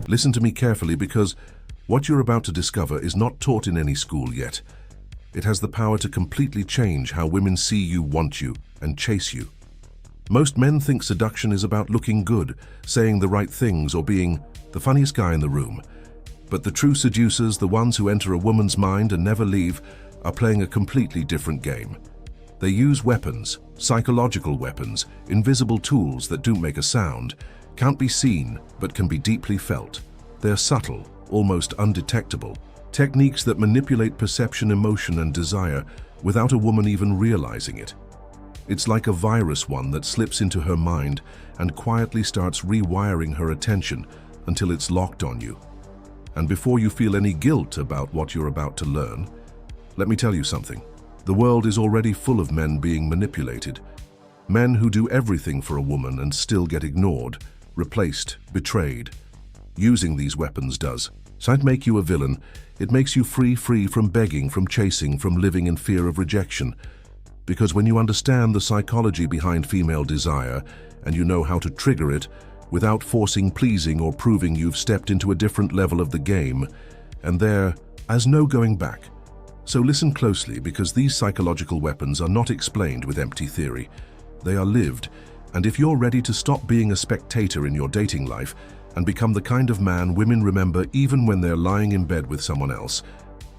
Listen to me carefully because what you're about to discover is not taught in any school yet. It has the power to completely change how women see you, want you, and chase you. Most men think seduction is about looking good, saying the right things, or being the funniest guy in the room. But the true seducers, the ones who enter a woman's mind and never leave, are playing a completely different game. They use weapons, psychological weapons, invisible tools that don't make a sound, can't be seen but can be deeply felt. They're subtle, almost undetectable, techniques that manipulate perception, emotion, and desire without a woman even realizing it. It's like a virus one that slips into her mind and quietly starts rewiring her attention until it's locked on you. And before you feel any guilt about what you're about to learn, let me tell you something. The world is already full of men being manipulated. Men who do everything for a woman and still get ignored, replaced, betrayed. Using these weapons does not make you a villain. It makes you free from begging, from chasing, from living in fear of rejection. Because when you understand the psychology behind female desire and you know how to trigger it without forcing, pleasing, or proving, you've stepped into a different level of the game, and there is no going back. So listen closely, because these psychological weapons are not explained with empty theory. They are lived, and if you're ready to stop being a spectator in your dating life and become the kind of man women remember even when they're lying in bed with someone else,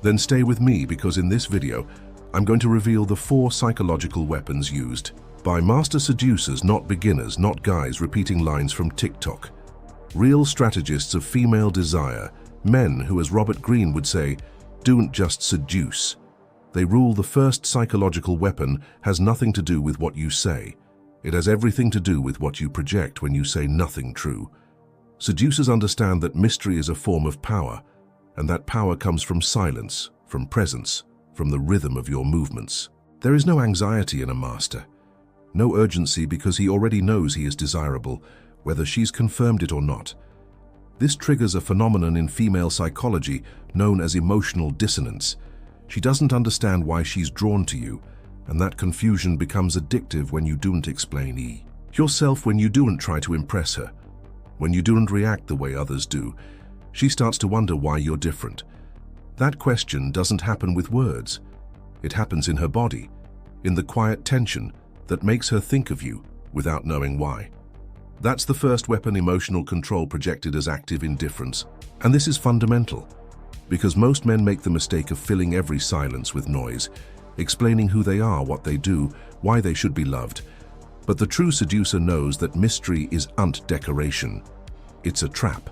then stay with me, because in this video, I'm going to reveal the 4 psychological weapons used by master seducers, not beginners, not guys repeating lines from TikTok. Real strategists of female desire, men who, as Robert Greene would say, don't just seduce. They rule. The first psychological weapon has nothing to do with what you say. It has everything to do with what you project when you say nothing true. Seducers understand that mystery is a form of power, and that power comes from silence, from presence, from the rhythm of your movements. There is no anxiety in a master, no urgency, because he already knows he is desirable, whether she's confirmed it or not. This triggers a phenomenon in female psychology known as emotional dissonance. She doesn't understand why she's drawn to you, and that confusion becomes addictive when you don't explain yourself, when you don't try to impress her, when you don't react the way others do. She starts to wonder why you're different. That question doesn't happen with words. It happens in her body, in the quiet tension that makes her think of you without knowing why. That's the first weapon, emotional control projected as active indifference. And this is fundamental, because most men make the mistake of filling every silence with noise, explaining who they are, what they do, why they should be loved. But the true seducer knows that mystery is decoration. It's a trap,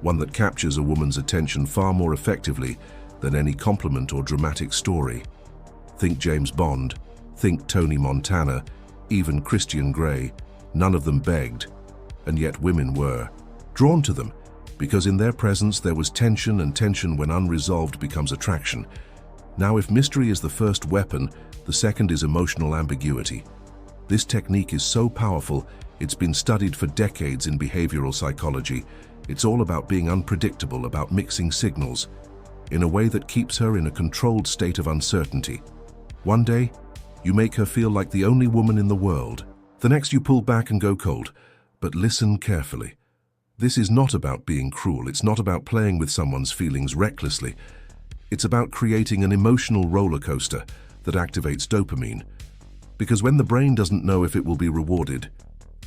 one that captures a woman's attention far more effectively than any compliment or dramatic story. Think James Bond, think Tony Montana, even Christian Grey. None of them begged, and yet women were drawn to them, because in their presence there was tension, and tension, when unresolved, becomes attraction. Now, if mystery is the first weapon, the second is emotional ambiguity. This technique is so powerful, it's been studied for decades in behavioral psychology. It's all about being unpredictable, about mixing signals in a way that keeps her in a controlled state of uncertainty. One day, you make her feel like the only woman in the world. The next, you pull back and go cold. But listen carefully. This is not about being cruel. It's not about playing with someone's feelings recklessly. It's about creating an emotional roller coaster that activates dopamine. Because when the brain doesn't know if it will be rewarded,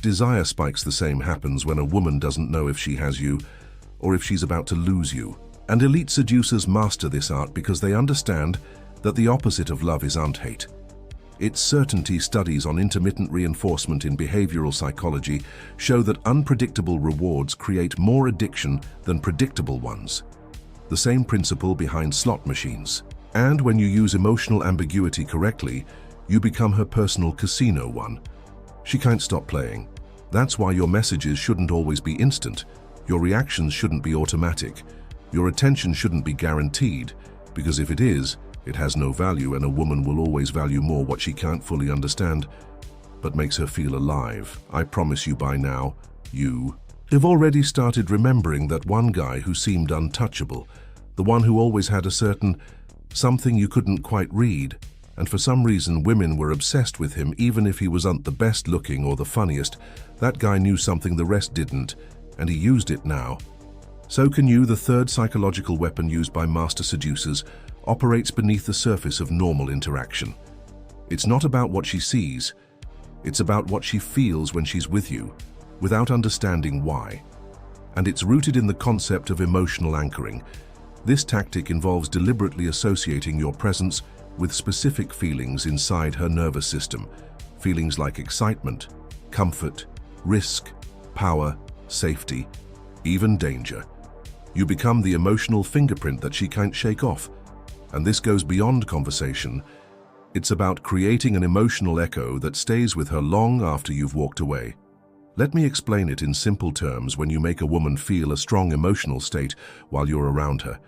desire spikes. The same happens when a woman doesn't know if she has you or if she's about to lose you. And elite seducers master this art because they understand that the opposite of love is hate. Its certainty. Studies on intermittent reinforcement in behavioral psychology show that unpredictable rewards create more addiction than predictable ones. The same principle behind slot machines. And when you use emotional ambiguity correctly, you become her personal casino one. She can't stop playing. That's why your messages shouldn't always be instant. Your reactions shouldn't be automatic. Your attention shouldn't be guaranteed, because if it is, it has no value, and a woman will always value more what she can't fully understand, but makes her feel alive. I promise you by now, you have already started remembering that one guy who seemed untouchable, the one who always had a certain something you couldn't quite read, and for some reason women were obsessed with him even if he wasn't the best looking or the funniest. That guy knew something the rest didn't, and he used it now. So can you. The third psychological weapon used by master seducers operates beneath the surface of normal interaction. It's not about what she sees, it's about what she feels when she's with you, without understanding why. And it's rooted in the concept of emotional anchoring. This tactic involves deliberately associating your presence with specific feelings inside her nervous system. Feelings like excitement, comfort, risk, power, safety, even danger. You become the emotional fingerprint that she can't shake off. And this goes beyond conversation. It's about creating an emotional echo that stays with her long after you've walked away. Let me explain it in simple terms. When you make a woman feel a strong emotional state while you're around her,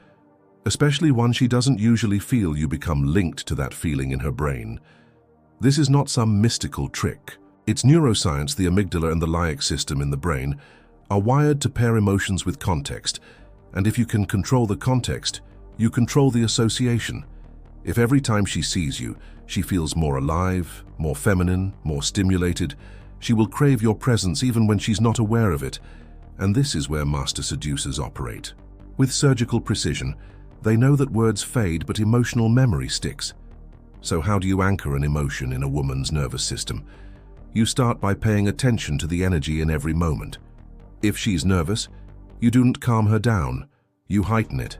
especially one she doesn't usually feel, you become linked to that feeling in her brain. This is not some mystical trick. It's neuroscience. The amygdala and the limbic system in the brain are wired to pair emotions with context. And if you can control the context, you control the association. If every time she sees you, she feels more alive, more feminine, more stimulated, she will crave your presence even when she's not aware of it. And this is where master seducers operate. With surgical precision, they know that words fade, but emotional memory sticks. So how do you anchor an emotion in a woman's nervous system? You start by paying attention to the energy in every moment. If she's nervous, you don't calm her down, you heighten it.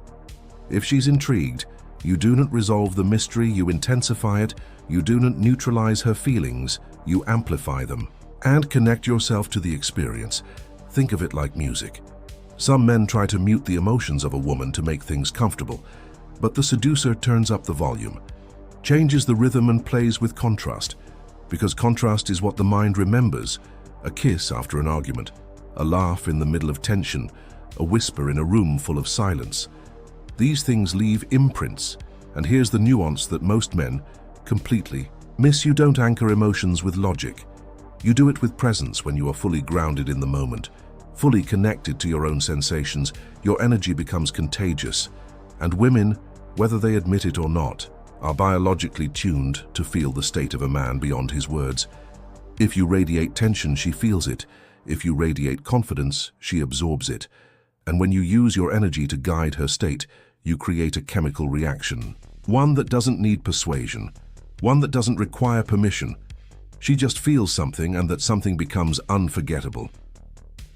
If she's intrigued, you do not resolve the mystery, you intensify it. You do not neutralize her feelings, you amplify them. And connect yourself to the experience. Think of it like music. Some men try to mute the emotions of a woman to make things comfortable, but the seducer turns up the volume, changes the rhythm and plays with contrast, because contrast is what the mind remembers. A kiss after an argument, a laugh in the middle of tension, a whisper in a room full of silence. These things leave imprints, and here's the nuance that most men completely miss. You don't anchor emotions with logic. You do it with presence. When you are fully grounded in the moment, fully connected to your own sensations, your energy becomes contagious. And women, whether they admit it or not, are biologically tuned to feel the state of a man beyond his words. If you radiate tension, she feels it. If you radiate confidence, she absorbs it. And when you use your energy to guide her state, you create a chemical reaction. One that doesn't need persuasion. One that doesn't require permission. She just feels something, and that something becomes unforgettable.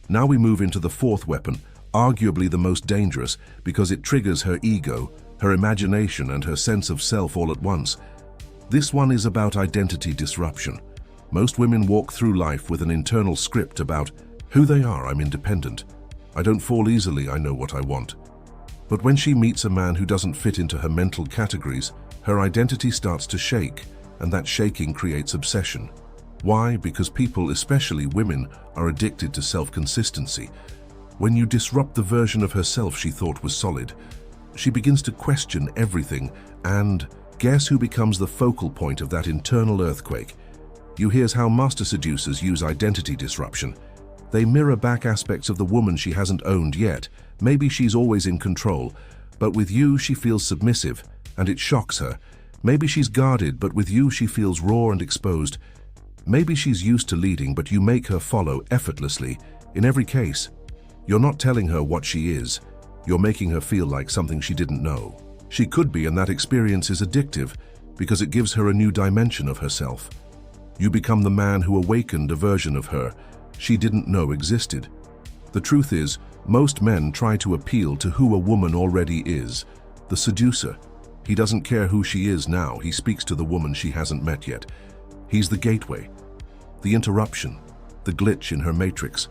Now we move into the fourth weapon, arguably the most dangerous, because it triggers her ego, her imagination, and her sense of self all at once. This one is about identity disruption. Most women walk through life with an internal script about who they are. I'm independent. I don't fall easily. I know what I want. But when she meets a man who doesn't fit into her mental categories, her identity starts to shake, and that shaking creates obsession. Why? Because people, especially women, are addicted to self-consistency. When you disrupt the version of herself she thought was solid, she begins to question everything, and guess who becomes the focal point of that internal earthquake? Here's how master seducers use identity disruption. They mirror back aspects of the woman she hasn't owned yet. Maybe she's always in control, but with you she feels submissive, and it shocks her. Maybe she's guarded, but with you she feels raw and exposed. Maybe she's used to leading, but you make her follow effortlessly. In every case, you're not telling her what she is. You're making her feel like something she didn't know she could be, and that experience is addictive because it gives her a new dimension of herself. You become the man who awakened a version of her she didn't know existed. The truth is, most men try to appeal to who a woman already is. The seducer, he doesn't care who she is now. He speaks to the woman she hasn't met yet. He's the gateway, the interruption, the glitch in her matrix.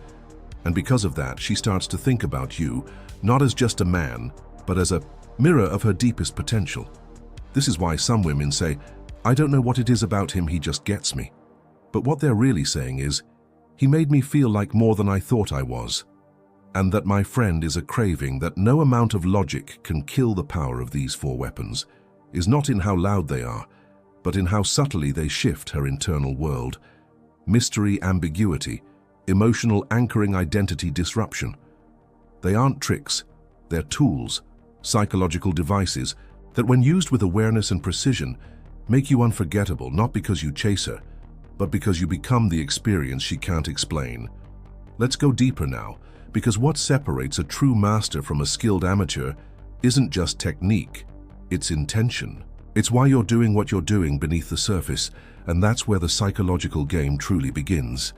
And because of that, she starts to think about you, not as just a man, but as a mirror of her deepest potential. This is why some women say, I don't know what it is about him, he just gets me. But what they're really saying is, he made me feel like more than I thought I was. And that, my friend, is a craving that no amount of logic can kill. The power of these four weapons is not in how loud they are, but in how subtly they shift her internal world. Mystery, ambiguity, emotional anchoring, identity disruption. They aren't tricks, they're tools, psychological devices that, when used with awareness and precision, make you unforgettable, not because you chase her, but because you become the experience she can't explain. Let's go deeper now, Because what separates a true master from a skilled amateur isn't just technique, it's intention. It's why you're doing what you're doing beneath the surface, and that's where the psychological game truly begins.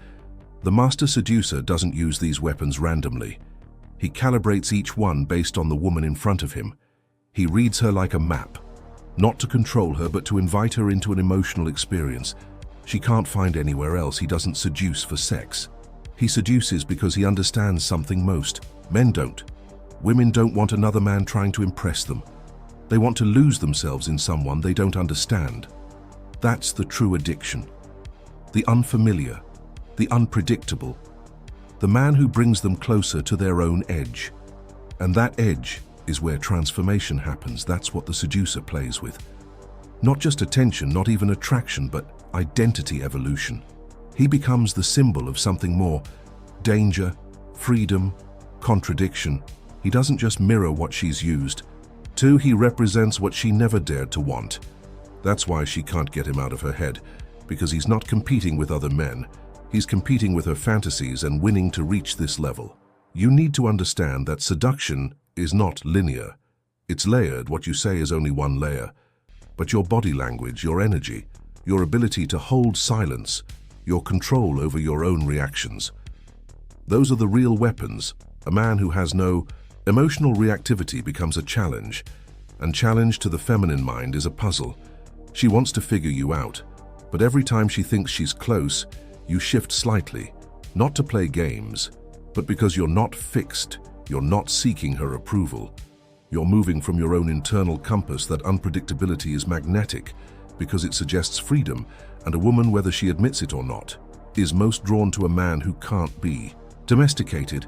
The master seducer doesn't use these weapons randomly. He calibrates each one based on the woman in front of him. He reads her like a map, not to control her, but to invite her into an emotional experience she can't find anywhere else. He doesn't seduce for sex. He seduces because he understands something most men don't. Women don't want another man trying to impress them. They want to lose themselves in someone they don't understand. That's the true addiction. The unfamiliar, the unpredictable. The man who brings them closer to their own edge. And that edge is where transformation happens. That's what the seducer plays with. Not just attention, not even attraction, but identity evolution. He becomes the symbol of something more: danger, freedom, contradiction. He doesn't just mirror what she's used to, he represents what she never dared to want. That's why she can't get him out of her head, because he's not competing with other men. He's competing with her fantasies and winning to reach this level. You need to understand that seduction is not linear. It's layered. What you say is only one layer. But your body language, your energy, your ability to hold silence, your control over your own reactions, those are the real weapons. A man who has no emotional reactivity becomes a challenge, and challenge to the feminine mind is a puzzle. She wants to figure you out, but every time she thinks she's close, you shift slightly, not to play games, but because you're not fixed, you're not seeking her approval. You're moving from your own internal compass. That unpredictability is magnetic because it suggests freedom, and a woman, whether she admits it or not, is most drawn to a man who can't be domesticated.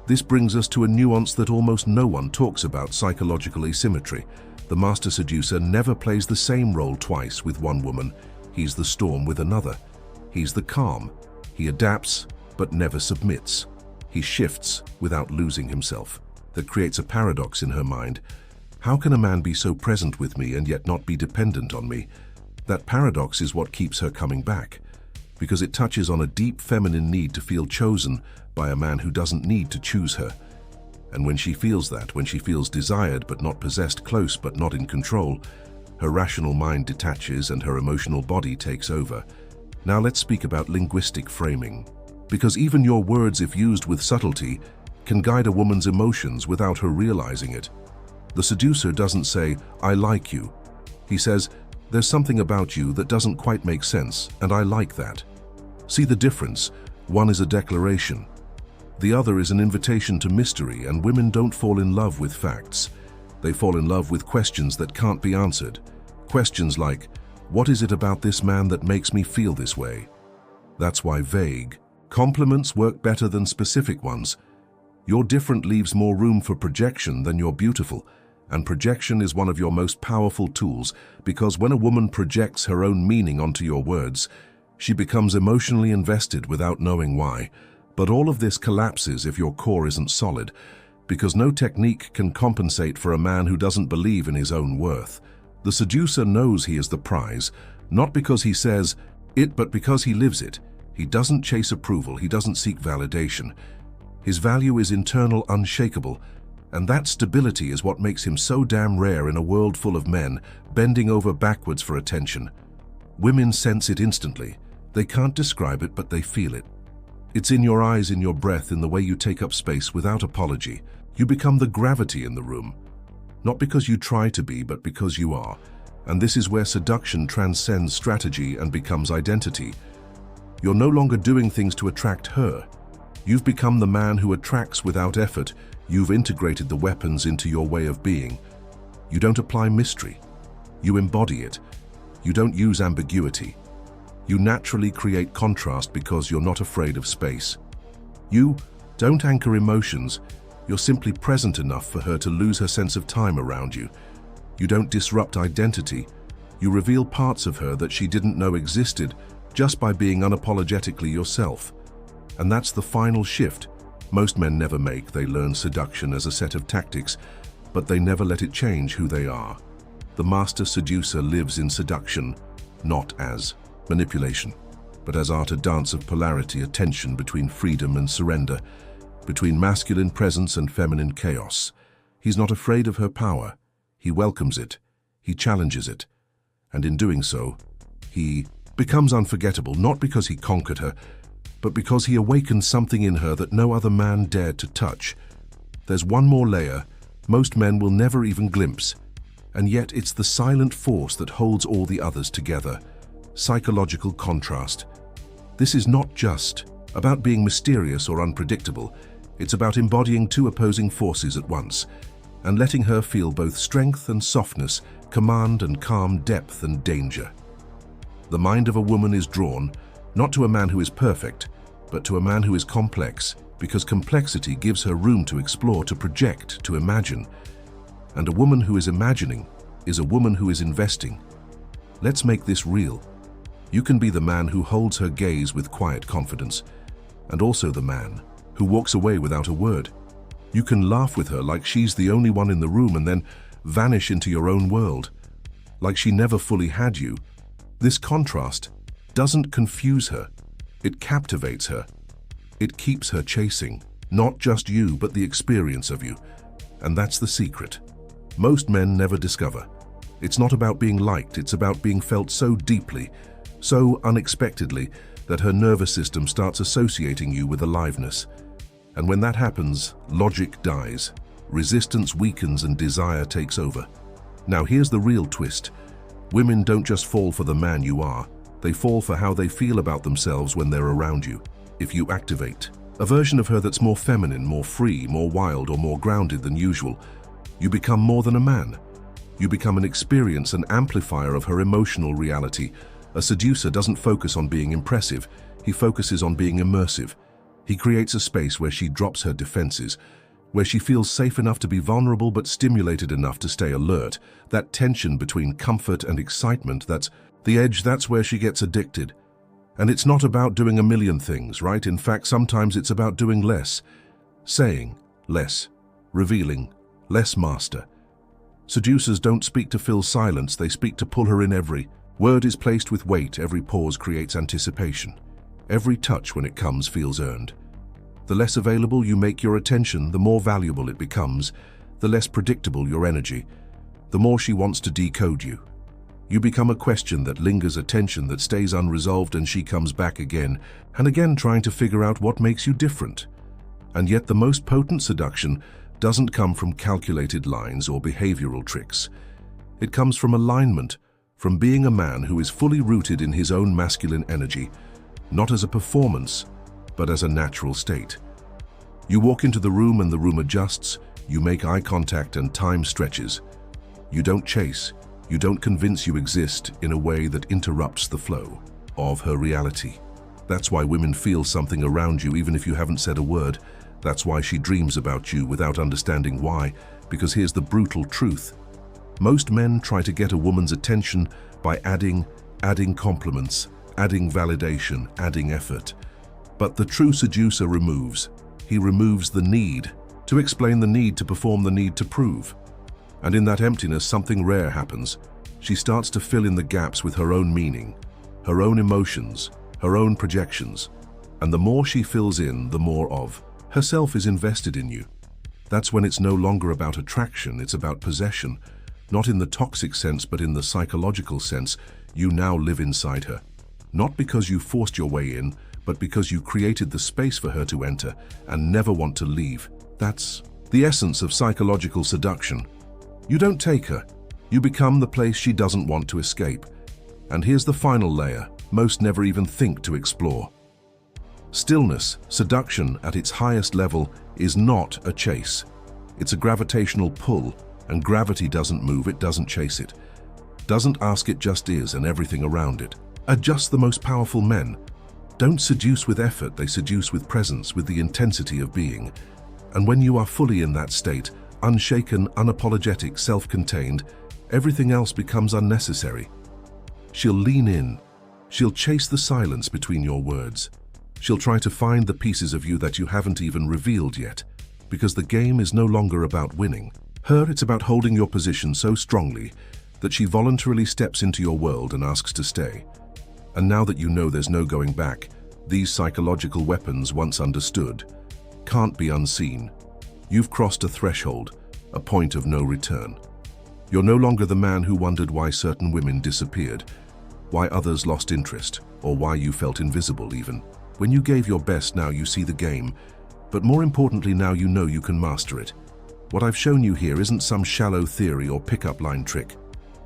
This brings us to a nuance that almost no one talks about: psychological asymmetry. The master seducer never plays the same role twice with one woman. He's the storm with another. He's the calm. He adapts, but never submits. He shifts without losing himself. That creates a paradox in her mind. How can a man be so present with me and yet not be dependent on me? That paradox is what keeps her coming back, because it touches on a deep feminine need to feel chosen by a man who doesn't need to choose her. And when she feels that, when she feels desired but not possessed, close but not in control, her rational mind detaches and her emotional body takes over. Now let's speak about linguistic framing, because even your words, if used with subtlety, can guide a woman's emotions without her realizing it. The seducer doesn't say, "I like you." He says, "There's something about you that doesn't quite make sense, and I like that." See the difference? One is a declaration. The other is an invitation to mystery, and women don't fall in love with facts. They fall in love with questions that can't be answered. Questions like, what is it about this man that makes me feel this way? That's why vague compliments work better than specific ones. You're different leaves more room for projection than you're beautiful, and projection is one of your most powerful tools, because when a woman projects her own meaning onto your words, she becomes emotionally invested without knowing why. But all of this collapses if your core isn't solid, because no technique can compensate for a man who doesn't believe in his own worth. The seducer knows he is the prize, not because he says it, but because he lives it. He doesn't chase approval, he doesn't seek validation. His value is internal, unshakable, and that stability is what makes him so damn rare in a world full of men bending over backwards for attention. Women sense it instantly. They can't describe it, but they feel it. It's in your eyes, in your breath, in the way you take up space without apology. You become the gravity in the room, not because you try to be, but because you are. And this is where seduction transcends strategy and becomes identity. You're no longer doing things to attract her. You've become the man who attracts without effort. You've integrated the weapons into your way of being. You don't apply mystery. You embody it. You don't use ambiguity. You naturally create contrast because you're not afraid of space. You don't anchor emotions. You're simply present enough for her to lose her sense of time around you. You don't disrupt identity. You reveal parts of her that she didn't know existed just by being unapologetically yourself. And that's the final shift most men never make. They learn seduction as a set of tactics, but they never let it change who they are. The master seducer lives in seduction, not as manipulation, but as art, a dance of polarity, a tension between freedom and surrender. between masculine presence and feminine chaos. He's not afraid of her power. He welcomes it. He challenges it. And in doing so, he becomes unforgettable, not because he conquered her, but because he awakened something in her that no other man dared to touch. There's one more layer most men will never even glimpse, and yet it's the silent force that holds all the others together. Psychological contrast. This is not just about being mysterious or unpredictable. It's about embodying two opposing forces at once, and letting her feel both strength and softness, command and calm, depth and danger. The mind of a woman is drawn, not to a man who is perfect, but to a man who is complex, because complexity gives her room to explore, to project, to imagine. And a woman who is imagining is a woman who is investing. Let's make this real. You can be the man who holds her gaze with quiet confidence, and also the man who walks away without a word. You can laugh with her like she's the only one in the room and then vanish into your own world, like she never fully had you. This contrast doesn't confuse her. It captivates her. It keeps her chasing, not just you, but the experience of you. And that's the secret most men never discover. It's not about being liked, it's about being felt so deeply, so unexpectedly, that her nervous system starts associating you with aliveness. And when that happens, logic dies, resistance weakens and desire takes over. Now here's the real twist. Women don't just fall for the man you are, they fall for how they feel about themselves when they're around you. If you activate a version of her that's more feminine, more free, more wild, or more grounded than usual, you become more than a man. You become an experience, an amplifier of her emotional reality. A seducer doesn't focus on being impressive, he focuses on being immersive. He creates a space where she drops her defenses, where she feels safe enough to be vulnerable but stimulated enough to stay alert. That tension between comfort and excitement, that's the edge, that's where she gets addicted. And it's not about doing a million things, right? In fact, sometimes it's about doing less, saying less, revealing less. Master. Seducers don't speak to fill silence, they speak to pull her in. Every word is placed with weight, every pause creates anticipation. Every touch, when it comes, feels earned. The less available you make your attention, the more valuable it becomes, the less predictable your energy, the more she wants to decode you. You become a question that lingers, a tension that stays unresolved, and she comes back again and again trying to figure out what makes you different. And yet the most potent seduction doesn't come from calculated lines or behavioral tricks. It comes from alignment, from being a man who is fully rooted in his own masculine energy, not as a performance, but as a natural state. You walk into the room and the room adjusts, you make eye contact and time stretches. You don't chase, you don't convince, you exist in a way that interrupts the flow of her reality. That's why women feel something around you even if you haven't said a word. That's why she dreams about you without understanding why, because here's the brutal truth. Most men try to get a woman's attention by adding compliments, adding validation, adding effort. But the true seducer removes. He removes the need to explain, the need to perform, the need to prove. And in that emptiness, something rare happens. She starts to fill in the gaps with her own meaning, her own emotions, her own projections. And the more she fills in, the more of herself is invested in you. That's when it's no longer about attraction, it's about possession. Not in the toxic sense, but in the psychological sense. You now live inside her. Not because you forced your way in, but because you created the space for her to enter and never want to leave. That's the essence of psychological seduction. You don't take her, you become the place she doesn't want to escape. And here's the final layer most never even think to explore. Stillness, seduction at its highest level, is not a chase. It's a gravitational pull, and gravity doesn't move, it doesn't chase it. Doesn't ask, it just is, and everything around it. Just the most powerful men don't seduce with effort, they seduce with presence, with the intensity of being. And when you are fully in that state, unshaken, unapologetic, self-contained, everything else becomes unnecessary. She'll lean in. She'll chase the silence between your words. She'll try to find the pieces of you that you haven't even revealed yet, because the game is no longer about winning. It's about holding your position so strongly that she voluntarily steps into your world and asks to stay. And now that you know there's no going back, these psychological weapons, once understood, can't be unseen. You've crossed a threshold, a point of no return. You're no longer the man who wondered why certain women disappeared, why others lost interest, or why you felt invisible even. When you gave your best, now you see the game, but more importantly, now you know you can master it. What I've shown you here isn't some shallow theory or pickup line trick.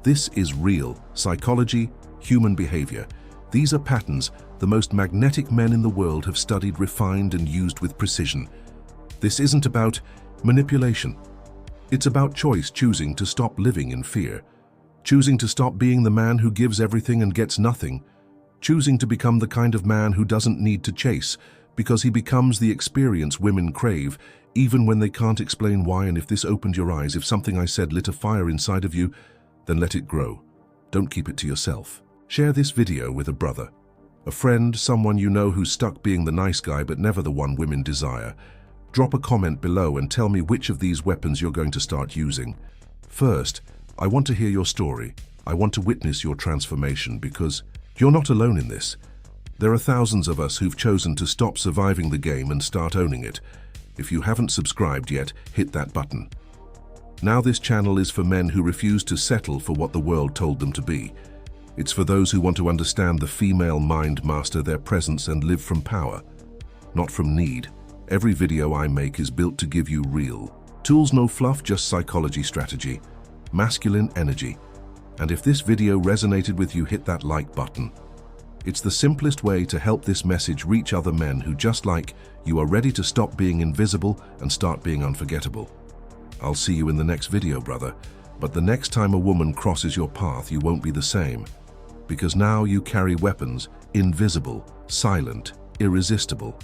This is real psychology, human behavior. These are patterns the most magnetic men in the world have studied, refined, and used with precision. This isn't about manipulation. It's about choice, choosing to stop living in fear, choosing to stop being the man who gives everything and gets nothing, choosing to become the kind of man who doesn't need to chase because he becomes the experience women crave, even when they can't explain why. And if this opened your eyes, if something I said lit a fire inside of you, then let it grow. Don't keep it to yourself. Share this video with a brother, a friend, someone you know who's stuck being the nice guy but never the one women desire. Drop a comment below and tell me which of these weapons you're going to start using. First, I want to hear your story. I want to witness your transformation, because you're not alone in this. There are thousands of us who've chosen to stop surviving the game and start owning it. If you haven't subscribed yet, hit that button. Now this channel is for men who refuse to settle for what the world told them to be. It's for those who want to understand the female mind, master their presence, and live from power, not from need. Every video I make is built to give you real tools, no fluff, just psychology, strategy, masculine energy. And if this video resonated with you, hit that like button. It's the simplest way to help this message reach other men who, just like you, are ready to stop being invisible and start being unforgettable. I'll see you in the next video, brother. But the next time a woman crosses your path, you won't be the same. Because now you carry weapons, invisible, silent, irresistible.